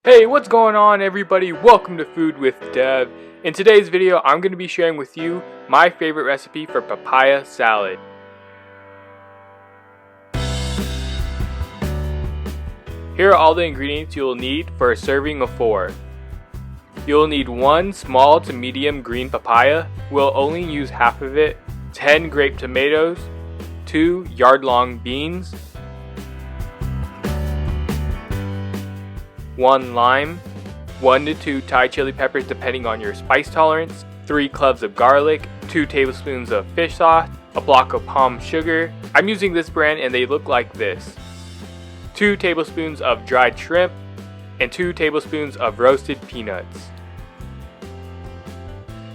Hey, what's going on everybody? Welcome to Food with Dev. In today's video, I'm going to be sharing with you my favorite recipe for papaya salad. Here are all the ingredients you will need for a serving of 4. You'll need 1 small to medium green papaya. We'll only use half of it. 10 grape tomatoes. 2 yard-long beans. 1 lime, 1 to 2 Thai chili peppers depending on your spice tolerance, 3 cloves of garlic, 2 tablespoons of fish sauce, a block of palm sugar. I'm using this brand and they look like this. 2 tablespoons of dried shrimp, and 2 tablespoons of roasted peanuts.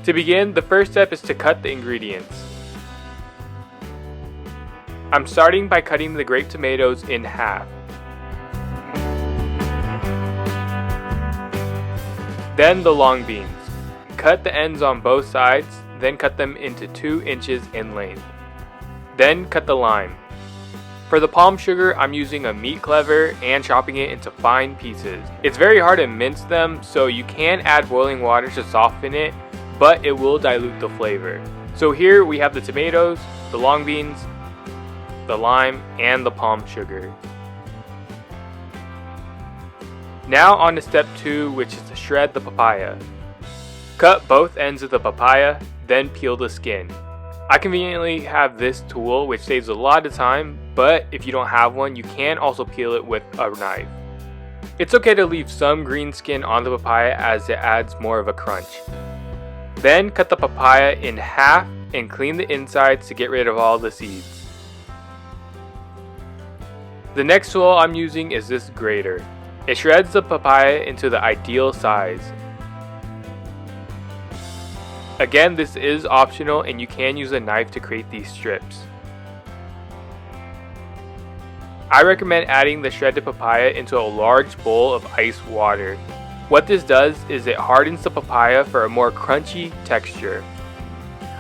To begin, the first step is to cut the ingredients. I'm starting by cutting the grape tomatoes in half. Then the long beans. Cut the ends on both sides, then cut them into 2 inches in length. Then cut the lime. For the palm sugar, I'm using a meat cleaver and chopping it into fine pieces. It's very hard to mince them, so you can add boiling water to soften it, but it will dilute the flavor. So here we have the tomatoes, the long beans, the lime, and the palm sugar. Now on to step 2, which is to shred the papaya. Cut both ends of the papaya, then peel the skin. I conveniently have this tool which saves a lot of time, but if you don't have one, you can also peel it with a knife. It's okay to leave some green skin on the papaya as it adds more of a crunch. Then cut the papaya in half and clean the insides to get rid of all the seeds. The next tool I'm using is this grater. It shreds the papaya into the ideal size. Again, this is optional and you can use a knife to create these strips. I recommend adding the shredded papaya into a large bowl of ice water. What this does is it hardens the papaya for a more crunchy texture.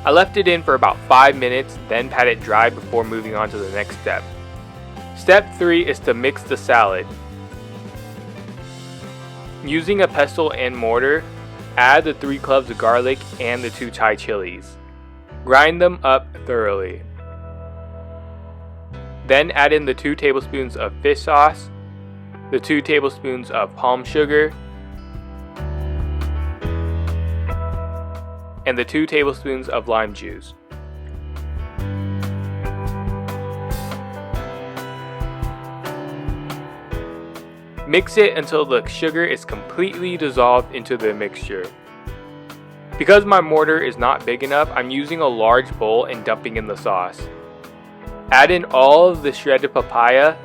I left it in for about 5 minutes, then pat it dry before moving on to the next step. Step 3 is to mix the salad. Using a pestle and mortar, add the 3 cloves of garlic and the 2 Thai chilies. Grind them up thoroughly. Then add in the 2 tablespoons of fish sauce, the 2 tablespoons of palm sugar, and the 2 tablespoons of lime juice. Mix it until the sugar is completely dissolved into the mixture. Because my mortar is not big enough, I'm using a large bowl and dumping in the sauce. Add in all of the shredded papaya.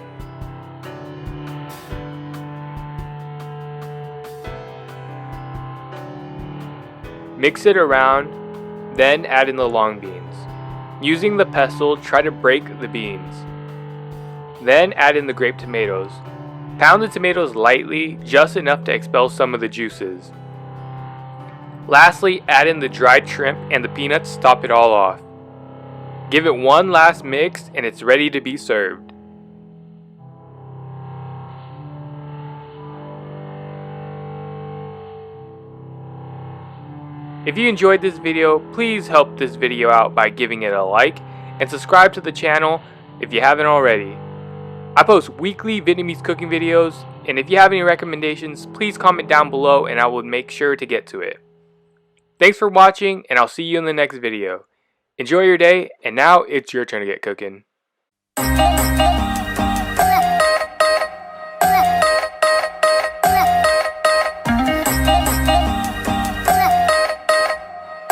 Mix it around, then add in the long beans. Using the pestle, try to break the beans. Then add in the grape tomatoes. Pound the tomatoes lightly, just enough to expel some of the juices. Lastly, add in the dried shrimp and the peanuts to top it all off. Give it one last mix and it's ready to be served. If you enjoyed this video, please help this video out by giving it a like and subscribe to the channel if you haven't already. I post weekly Vietnamese cooking videos, and if you have any recommendations, please comment down below and I will make sure to get to it. Thanks for watching, and I'll see you in the next video. Enjoy your day, and now it's your turn to get cooking.